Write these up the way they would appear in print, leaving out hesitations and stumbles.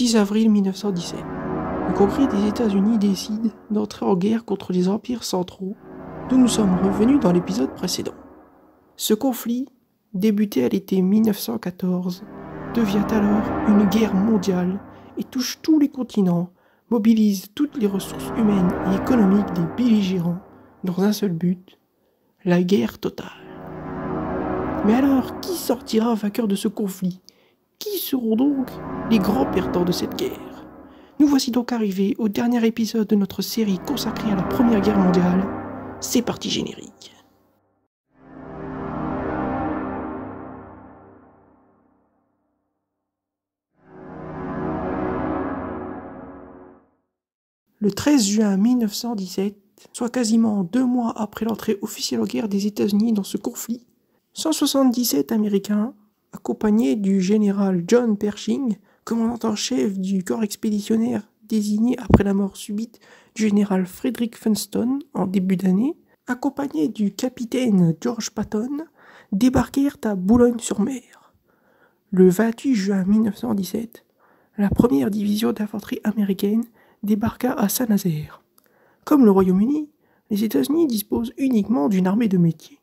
6 avril 1917. Le Congrès des États-Unis décide d'entrer en guerre contre les empires centraux, d'où nous sommes revenus dans l'épisode précédent. Ce conflit, débuté à l'été 1914, devient alors une guerre mondiale et touche tous les continents, mobilise toutes les ressources humaines et économiques des belligérants dans un seul but, la guerre totale. Mais alors, qui sortira vainqueur de ce conflit? Qui seront donc les grands perdants de cette guerre? Nous voici donc arrivés au dernier épisode de notre série consacrée à la Première Guerre mondiale. C'est parti générique. Le 13 juin 1917, soit quasiment 2 mois après l'entrée officielle en guerre des États-Unis dans ce conflit, 177 Américains, accompagnés du général John Pershing, commandant en chef du corps expéditionnaire désigné après la mort subite du général Frederick Funston en début d'année, accompagnés du capitaine George Patton, débarquèrent à Boulogne-sur-Mer. Le 28 juin 1917, la première division d'infanterie américaine débarqua à Saint-Nazaire. Comme le Royaume-Uni, les États-Unis disposent uniquement d'une armée de métier.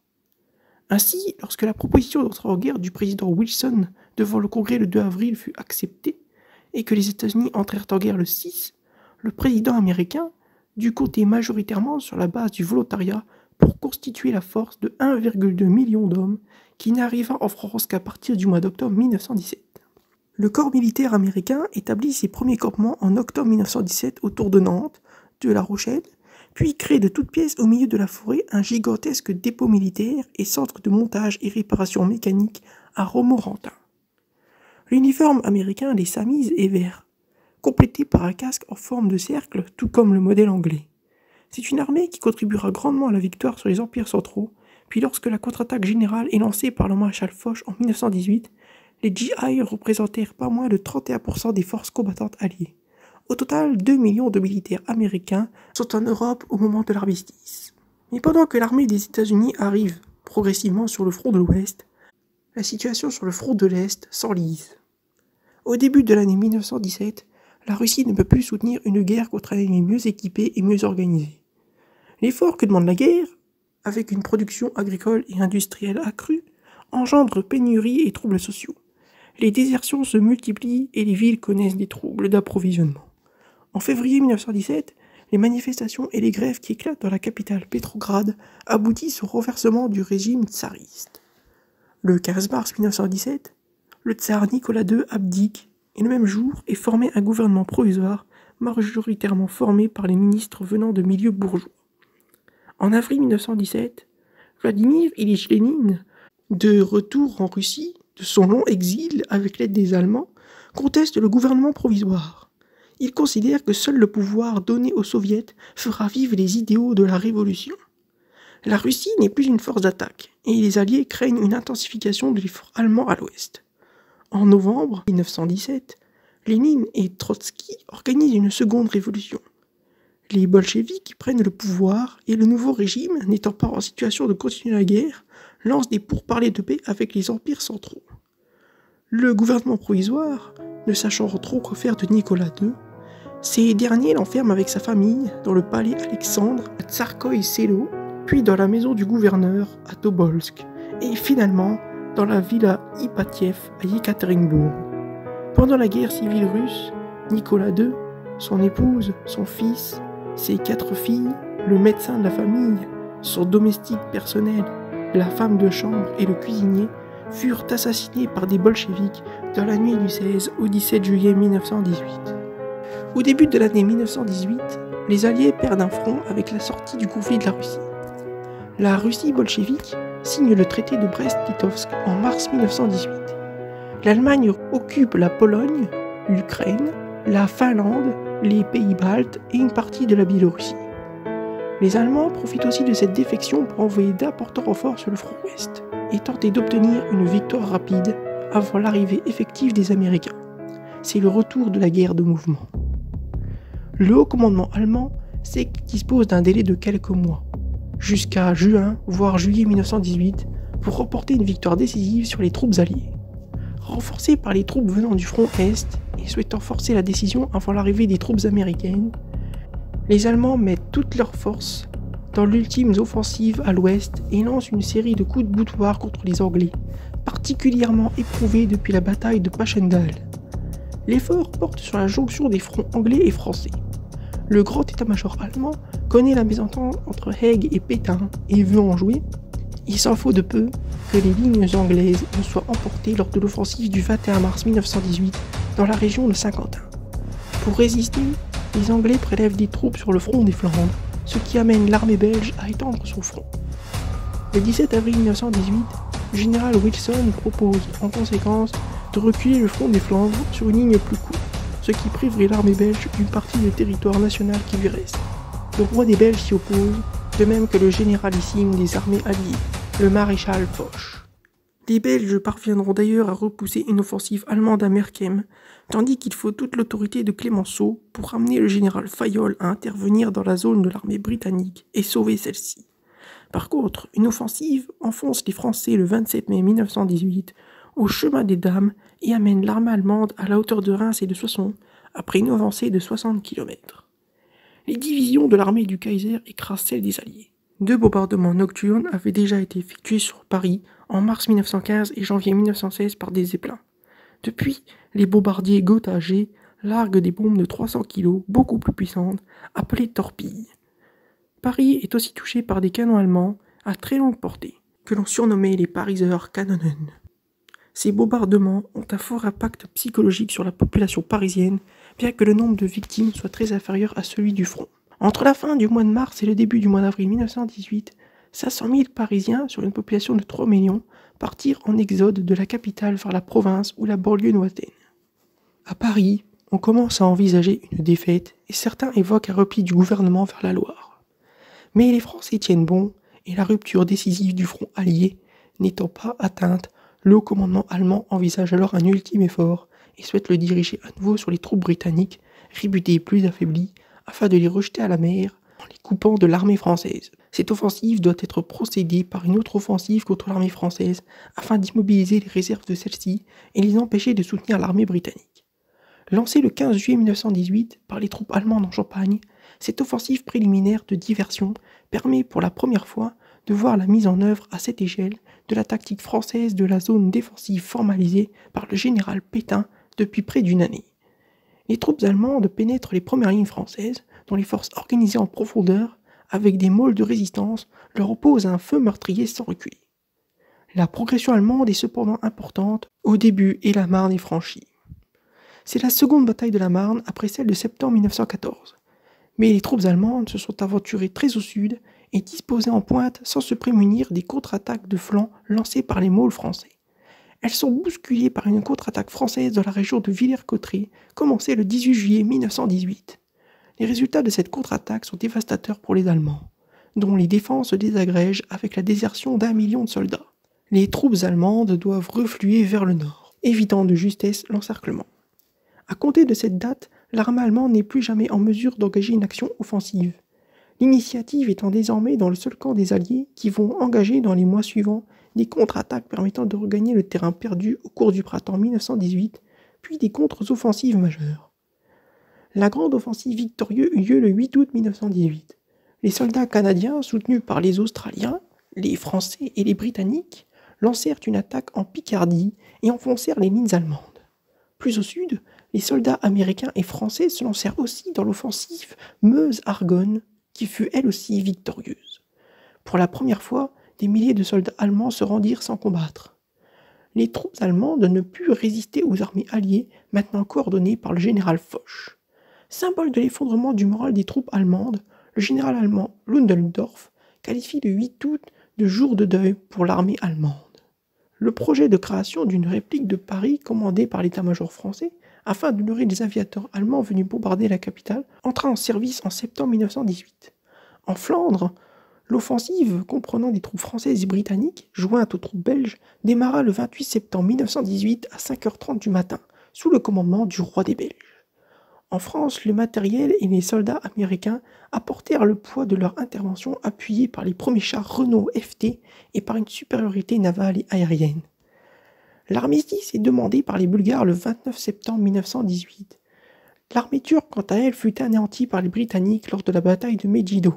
Ainsi, lorsque la proposition d'entrer en guerre du président Wilson devant le Congrès le 2 avril fut acceptée et que les États-Unis entrèrent en guerre le 6, le président américain dut compter majoritairement sur la base du volontariat pour constituer la force de 1,2 million d'hommes qui n'arriva en France qu'à partir du mois d'octobre 1917. Le corps militaire américain établit ses premiers campements en octobre 1917 autour de Nantes, de La Rochelle, puis crée de toutes pièces au milieu de la forêt un gigantesque dépôt militaire et centre de montage et réparation mécanique à Romorantin. L'uniforme américain des Samis est vert, complété par un casque en forme de cercle, tout comme le modèle anglais. C'est une armée qui contribuera grandement à la victoire sur les empires centraux, puis lorsque la contre-attaque générale est lancée par le maréchal Foch en 1918, les GI représentèrent pas moins de 31% des forces combattantes alliées. Au total, 2 millions de militaires américains sont en Europe au moment de l'armistice. Mais pendant que l'armée des États-Unis arrive progressivement sur le front de l'Ouest, la situation sur le front de l'Est s'enlise. Au début de l'année 1917, la Russie ne peut plus soutenir une guerre contre un ennemi mieux équipé et mieux organisé. L'effort que demande la guerre, avec une production agricole et industrielle accrue, engendre pénuries et troubles sociaux. Les désertions se multiplient et les villes connaissent des troubles d'approvisionnement. En février 1917, les manifestations et les grèves qui éclatent dans la capitale Pétrograd aboutissent au renversement du régime tsariste. Le 15 mars 1917, le tsar Nicolas II abdique et le même jour est formé un gouvernement provisoire majoritairement formé par les ministres venant de milieux bourgeois. En avril 1917, Vladimir Ilyich Lénine, de retour en Russie de son long exil avec l'aide des Allemands, conteste le gouvernement provisoire. Il considère que seul le pouvoir donné aux soviets fera vivre les idéaux de la révolution. La Russie n'est plus une force d'attaque, et les Alliés craignent une intensification de l'effort allemand à l'ouest. En novembre 1917, Lénine et Trotsky organisent une seconde révolution. Les bolcheviks prennent le pouvoir, et le nouveau régime, n'étant pas en situation de continuer la guerre, lance des pourparlers de paix avec les empires centraux. Le gouvernement provisoire, ne sachant trop quoi faire de Nicolas II, ces derniers l'enferment avec sa famille dans le palais Alexandre à Tsarskoïe Selo, puis dans la maison du gouverneur à Tobolsk, et finalement dans la villa Ipatiev à Yekaterinbourg. Pendant la guerre civile russe, Nicolas II, son épouse, son fils, ses 4 filles, le médecin de la famille, son domestique personnel, la femme de chambre et le cuisinier furent assassinés par des bolcheviks dans la nuit du 16 au 17 juillet 1918. Au début de l'année 1918, les Alliés perdent un front avec la sortie du conflit de la Russie. La Russie bolchevique signe le traité de Brest-Litovsk en mars 1918. L'Allemagne occupe la Pologne, l'Ukraine, la Finlande, les pays baltes et une partie de la Biélorussie. Les Allemands profitent aussi de cette défection pour envoyer d'importants renforts sur le front ouest et tenter d'obtenir une victoire rapide avant l'arrivée effective des Américains. C'est le retour de la guerre de mouvement. Le haut commandement allemand sait qu'il dispose d'un délai de quelques mois, jusqu'à juin voire juillet 1918, pour remporter une victoire décisive sur les troupes alliées. Renforcés par les troupes venant du front Est et souhaitant forcer la décision avant l'arrivée des troupes américaines, les Allemands mettent toutes leurs forces dans l'ultime offensive à l'ouest et lancent une série de coups de boutoir contre les Anglais, particulièrement éprouvés depuis la bataille de Passchendaele. L'effort porte sur la jonction des fronts anglais et français. Le grand état-major allemand connaît la mésentente entre Haig et Pétain et veut en jouer. Il s'en faut de peu que les lignes anglaises ne soient emportées lors de l'offensive du 21 mars 1918 dans la région de Saint-Quentin. Pour résister, les Anglais prélèvent des troupes sur le front des Flandres, ce qui amène l'armée belge à étendre son front. Le 17 avril 1918, le général Wilson propose en conséquence de reculer le front des Flandres sur une ligne plus courte, ce qui priverait l'armée belge d'une partie du territoire national qui lui reste. Le roi des Belges s'y oppose, de même que le généralissime des armées alliées, le maréchal Foch. Les Belges parviendront d'ailleurs à repousser une offensive allemande à Merkem, tandis qu'il faut toute l'autorité de Clémenceau pour amener le général Fayolle à intervenir dans la zone de l'armée britannique et sauver celle-ci. Par contre, une offensive enfonce les Français le 27 mai 1918 au chemin des Dames et amène l'armée allemande à la hauteur de Reims et de Soissons, après une avancée de 60 km. Les divisions de l'armée du Kaiser écrasent celles des Alliés. 2 bombardements nocturnes avaient déjà été effectués sur Paris en mars 1915 et janvier 1916 par des Zeppelins. Depuis, les bombardiers Gotha G larguent des bombes de 300 kg, beaucoup plus puissantes, appelées torpilles. Paris est aussi touché par des canons allemands à très longue portée, que l'on surnommait les Pariser Kanonen. Ces bombardements ont un fort impact psychologique sur la population parisienne, bien que le nombre de victimes soit très inférieur à celui du front. Entre la fin du mois de mars et le début du mois d'avril 1918, 500 000 Parisiens, sur une population de 3 millions, partirent en exode de la capitale vers la province ou la banlieue lointaine. À Paris, on commence à envisager une défaite et certains évoquent un repli du gouvernement vers la Loire. Mais les Français tiennent bon et la rupture décisive du front allié n'étant pas atteinte, le haut commandement allemand envisage alors un ultime effort et souhaite le diriger à nouveau sur les troupes britanniques, rébutées et plus affaiblies, afin de les rejeter à la mer en les coupant de l'armée française. Cette offensive doit être procédée par une autre offensive contre l'armée française afin d'immobiliser les réserves de celle-ci et les empêcher de soutenir l'armée britannique. Lancée le 15 juillet 1918 par les troupes allemandes en Champagne, cette offensive préliminaire de diversion permet pour la première fois de voir la mise en œuvre à cette échelle de la tactique française de la zone défensive formalisée par le général Pétain depuis près d'une année. Les troupes allemandes pénètrent les premières lignes françaises, dont les forces organisées en profondeur, avec des môles de résistance, leur opposent un feu meurtrier sans reculer. La progression allemande est cependant importante au début et la Marne est franchie. C'est la seconde bataille de la Marne après celle de septembre 1914. Mais les troupes allemandes se sont aventurées très au sud et disposées en pointe sans se prémunir des contre-attaques de flanc lancées par les môles français. Elles sont bousculées par une contre-attaque française dans la région de Villers-Cotterêts, commencée le 18 juillet 1918. Les résultats de cette contre-attaque sont dévastateurs pour les Allemands, dont les défenses se désagrègent avec la désertion d'1 million de soldats. Les troupes allemandes doivent refluer vers le nord, évitant de justesse l'encerclement. À compter de cette date, l'armée allemande n'est plus jamais en mesure d'engager une action offensive. L'initiative étant désormais dans le seul camp des Alliés qui vont engager dans les mois suivants des contre-attaques permettant de regagner le terrain perdu au cours du printemps 1918, puis des contre-offensives majeures. La grande offensive victorieuse eut lieu le 8 août 1918. Les soldats canadiens, soutenus par les Australiens, les Français et les Britanniques, lancèrent une attaque en Picardie et enfoncèrent les lignes allemandes. Plus au sud, les soldats américains et français se lancèrent aussi dans l'offensive Meuse-Argonne, qui fut elle aussi victorieuse. Pour la première fois, des milliers de soldats allemands se rendirent sans combattre. Les troupes allemandes ne purent résister aux armées alliées, maintenant coordonnées par le général Foch. Symbole de l'effondrement du moral des troupes allemandes, le général allemand Ludendorff qualifie le 8 août de jour de deuil pour l'armée allemande. Le projet de création d'une réplique de Paris commandée par l'état-major français afin d'honorer les aviateurs allemands venus bombarder la capitale entra en service en septembre 1918. En Flandre, l'offensive, comprenant des troupes françaises et britanniques, jointes aux troupes belges, démarra le 28 septembre 1918 à 5h30 du matin, sous le commandement du roi des Belges. En France, le matériel et les soldats américains apportèrent le poids de leur intervention appuyés par les premiers chars Renault FT et par une supériorité navale et aérienne. L'armistice est demandé par les Bulgares le 29 septembre 1918. L'armée turque, quant à elle, fut anéantie par les Britanniques lors de la bataille de Megiddo.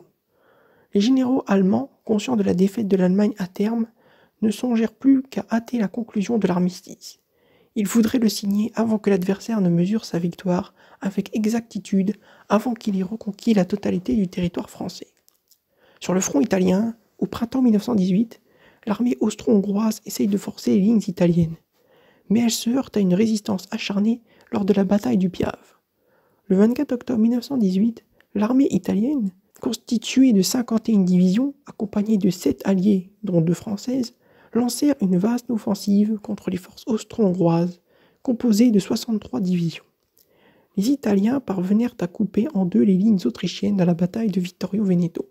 Les généraux allemands, conscients de la défaite de l'Allemagne à terme, ne songèrent plus qu'à hâter la conclusion de l'armistice. Ils voudraient le signer avant que l'adversaire ne mesure sa victoire avec exactitude, avant qu'il ait reconquis la totalité du territoire français. Sur le front italien, au printemps 1918, l'armée austro-hongroise essaye de forcer les lignes italiennes, mais elle se heurte à une résistance acharnée lors de la bataille du Piave. Le 24 octobre 1918, l'armée italienne, constituée de 51 divisions, accompagnée de 7 alliés, dont 2 françaises, lancèrent une vaste offensive contre les forces austro-hongroises, composées de 63 divisions. Les Italiens parvinrent à couper en deux les lignes autrichiennes dans la bataille de Vittorio Veneto.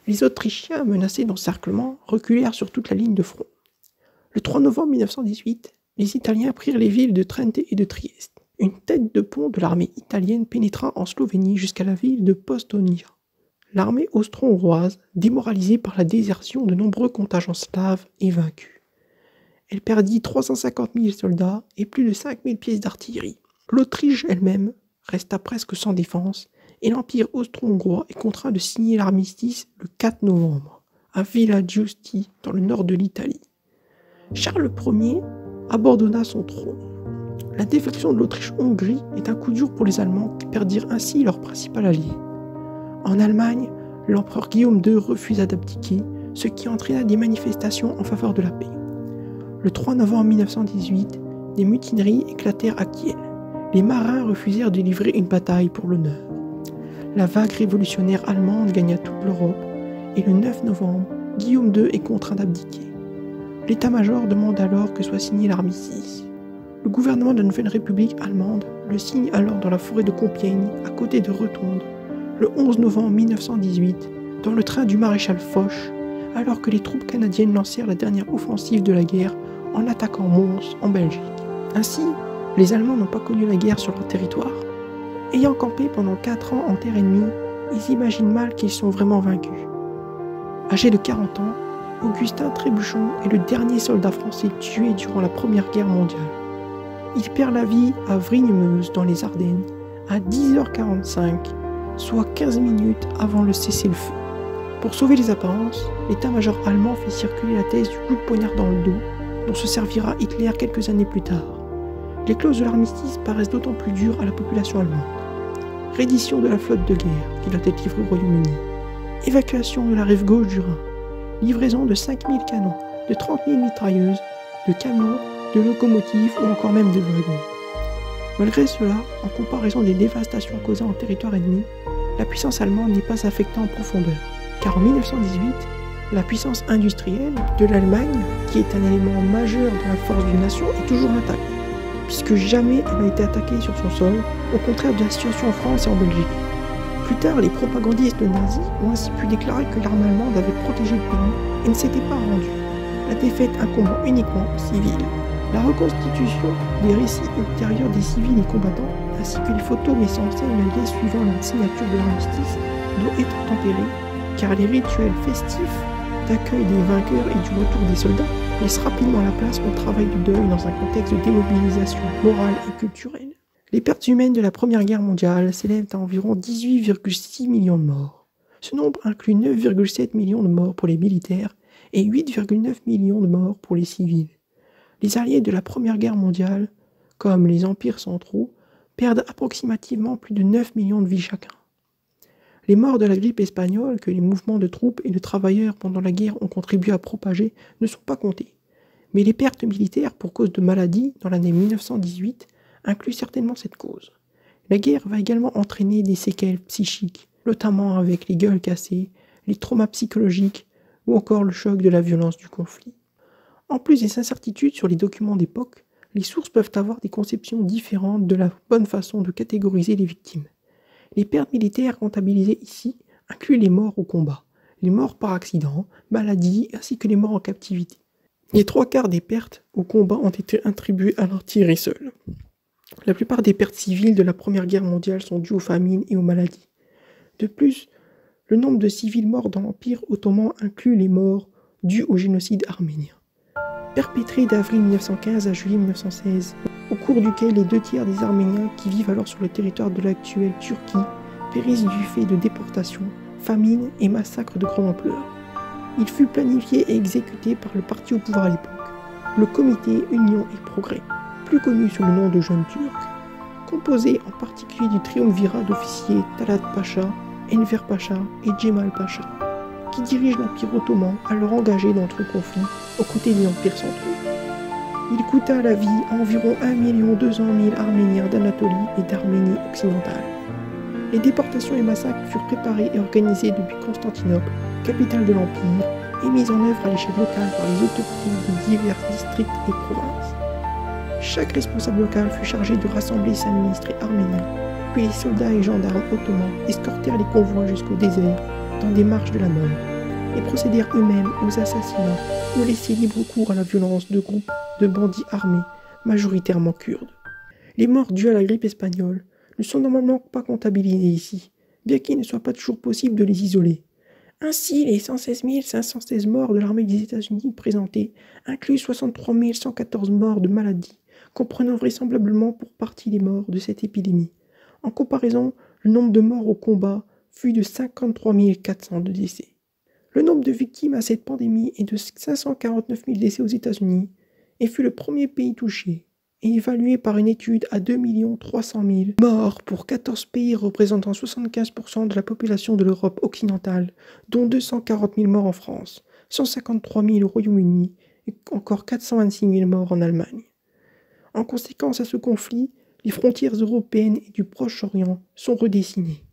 Les Autrichiens, menacés d'encerclement, reculèrent sur toute la ligne de front. Le 3 novembre 1918, les Italiens prirent les villes de Trente et de Trieste. Une tête de pont de l'armée italienne pénétra en Slovénie jusqu'à la ville de Postonia. L'armée austro-hongroise, démoralisée par la désertion de nombreux contingents slaves, est vaincue. Elle perdit 350 000 soldats et plus de 5 000 pièces d'artillerie. L'Autriche elle-même resta presque sans défense et l'Empire austro-hongrois est contraint de signer l'armistice le 4 novembre, à Villa Giusti, dans le nord de l'Italie. Charles Ier abandonna son trône. La défection de l'Autriche-Hongrie est un coup dur pour les Allemands qui perdirent ainsi leur principal allié. En Allemagne, l'empereur Guillaume II refusa d'abdiquer, ce qui entraîna des manifestations en faveur de la paix. Le 3 novembre 1918, des mutineries éclatèrent à Kiel. Les marins refusèrent de livrer une bataille pour l'honneur. La vague révolutionnaire allemande gagna toute l'Europe et le 9 novembre, Guillaume II est contraint d'abdiquer. L'état-major demande alors que soit signé l'armistice. Le gouvernement de la Nouvelle République allemande le signe alors dans la forêt de Compiègne, à côté de Retonde, le 11 novembre 1918, dans le train du maréchal Foch, alors que les troupes canadiennes lancèrent la dernière offensive de la guerre en attaquant Mons, en Belgique. Ainsi, les Allemands n'ont pas connu la guerre sur leur territoire. Ayant campé pendant 4 ans en terre ennemie, ils imaginent mal qu'ils sont vraiment vaincus. Âgé de 40 ans, Augustin Trébuchon est le dernier soldat français tué durant la Première Guerre mondiale. Il perd la vie à Vrignemeuse, dans les Ardennes, à 10h45, soit 15 minutes avant le cessez-le-feu. Pour sauver les apparences, l'état-major allemand fait circuler la thèse du coup de poignard dans le dos, dont se servira Hitler quelques années plus tard. Les clauses de l'armistice paraissent d'autant plus dures à la population allemande. Reddition de la flotte de guerre, qui doit être livrée au Royaume-Uni. Évacuation de la rive gauche du Rhin. Livraison de 5000 canons, de 30 000 mitrailleuses, de camions, de locomotives ou encore même de wagons. Malgré cela, en comparaison des dévastations causées en territoire ennemi, la puissance allemande n'est pas affectée en profondeur, car en 1918, la puissance industrielle de l'Allemagne, qui est un élément majeur de la force d'une nation, est toujours intacte, puisque jamais elle n'a été attaquée sur son sol, au contraire de la situation en France et en Belgique. Plus tard, les propagandistes nazis ont ainsi pu déclarer que l'armée allemande avait protégé le pays et ne s'était pas rendue, la défaite incombant uniquement aux civils. La reconstitution des récits ultérieurs des civils et combattants, ainsi que les photos mettant en scène la liesse suivant la signature de l'armistice, doit être tempérée, car les rituels festifs d'accueil des vainqueurs et du retour des soldats laissent rapidement la place au travail du deuil dans un contexte de démobilisation morale et culturelle. Les pertes humaines de la Première Guerre mondiale s'élèvent à environ 18,6 millions de morts. Ce nombre inclut 9,7 millions de morts pour les militaires et 8,9 millions de morts pour les civils. Les alliés de la Première Guerre mondiale, comme les empires centraux, perdent approximativement plus de 9 millions de vies chacun. Les morts de la grippe espagnole que les mouvements de troupes et de travailleurs pendant la guerre ont contribué à propager ne sont pas comptés. Mais les pertes militaires pour cause de maladies dans l'année 1918 incluent certainement cette cause. La guerre va également entraîner des séquelles psychiques, notamment avec les gueules cassées, les traumas psychologiques ou encore le choc de la violence du conflit. En plus des incertitudes sur les documents d'époque, les sources peuvent avoir des conceptions différentes de la bonne façon de catégoriser les victimes. Les pertes militaires comptabilisées ici incluent les morts au combat, les morts par accident, maladie ainsi que les morts en captivité. Les 3/4 des pertes au combat ont été attribuées à l'artillerie seule. La plupart des pertes civiles de la Première Guerre mondiale sont dues aux famines et aux maladies. De plus, le nombre de civils morts dans l'Empire ottoman inclut les morts dues au génocide arménien. perpétré d'avril 1915 à juillet 1916, au cours duquel les 2 tiers des Arméniens qui vivent alors sur le territoire de l'actuelle Turquie périssent du fait de déportations, famines et massacres de grande ampleur. Il fut planifié et exécuté par le parti au pouvoir à l'époque, le Comité Union et Progrès, plus connu sous le nom de Jeunes Turcs, composé en particulier du triumvirat d'officiers Talat Pacha, Enver Pacha et Cemal Pacha, qui dirigent l'Empire ottoman alors engagé dans le conflit aux côtés des empires centraux. Il coûta la vie à environ 1 200 000 Arméniens d'Anatolie et d'Arménie occidentale. Les déportations et massacres furent préparés et organisés depuis Constantinople, capitale de l'Empire, et mis en œuvre à l'échelle locale par les autorités de divers districts et provinces. Chaque responsable local fut chargé de rassembler ses administrés arméniens, puis les soldats et gendarmes ottomans escortèrent les convois jusqu'au désert, dans des marches de la mort, et procédèrent eux-mêmes aux assassinats ou laissaient libre cours à la violence de groupes de bandits armés, majoritairement kurdes. Les morts dues à la grippe espagnole ne sont normalement pas comptabilisées ici, bien qu'il ne soit pas toujours possible de les isoler. Ainsi, les 116 516 morts de l'armée des États-Unis présentées incluent 63 114 morts de maladie, comprenant vraisemblablement pour partie les morts de cette épidémie. En comparaison, le nombre de morts au combat fut de 53 400 de décès. Le nombre de victimes à cette pandémie est de 549 000 décès aux États-Unis et fut le premier pays touché, et évalué par une étude à 2 300 000 morts pour 14 pays représentant 75% de la population de l'Europe occidentale, dont 240 000 morts en France, 153 000 au Royaume-Uni et encore 426 000 morts en Allemagne. En conséquence à ce conflit, les frontières européennes et du Proche-Orient sont redessinées.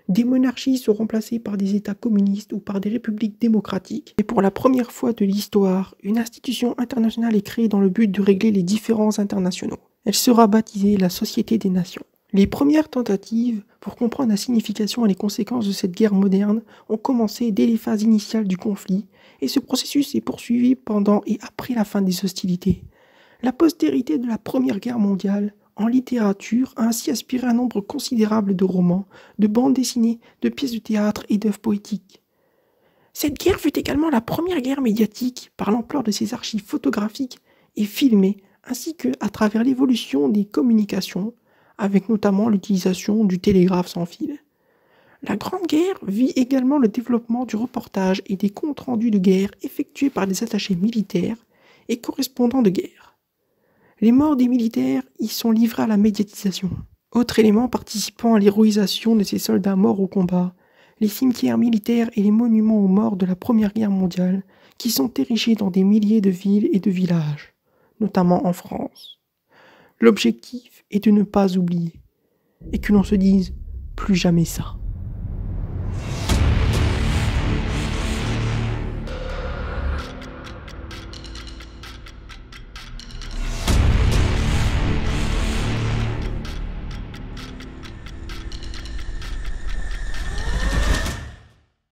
Des monarchies sont remplacées par des États communistes ou par des républiques démocratiques. Et pour la première fois de l'histoire, une institution internationale est créée dans le but de régler les différends internationaux. Elle sera baptisée la Société des Nations. Les premières tentatives pour comprendre la signification et les conséquences de cette guerre moderne ont commencé dès les phases initiales du conflit, et ce processus s'est poursuivi pendant et après la fin des hostilités. La postérité de la Première Guerre mondiale en littérature a ainsi aspiré un nombre considérable de romans, de bandes dessinées, de pièces de théâtre et d'œuvres poétiques. Cette guerre fut également la première guerre médiatique par l'ampleur de ses archives photographiques et filmées, ainsi qu'à travers l'évolution des communications, avec notamment l'utilisation du télégraphe sans fil. La Grande Guerre vit également le développement du reportage et des comptes rendus de guerre effectués par des attachés militaires et correspondants de guerre. Les morts des militaires y sont livrés à la médiatisation. Autre élément participant à l'héroïsation de ces soldats morts au combat, les cimetières militaires et les monuments aux morts de la Première Guerre mondiale qui sont érigés dans des milliers de villes et de villages, notamment en France. L'objectif est de ne pas oublier et que l'on se dise plus jamais ça.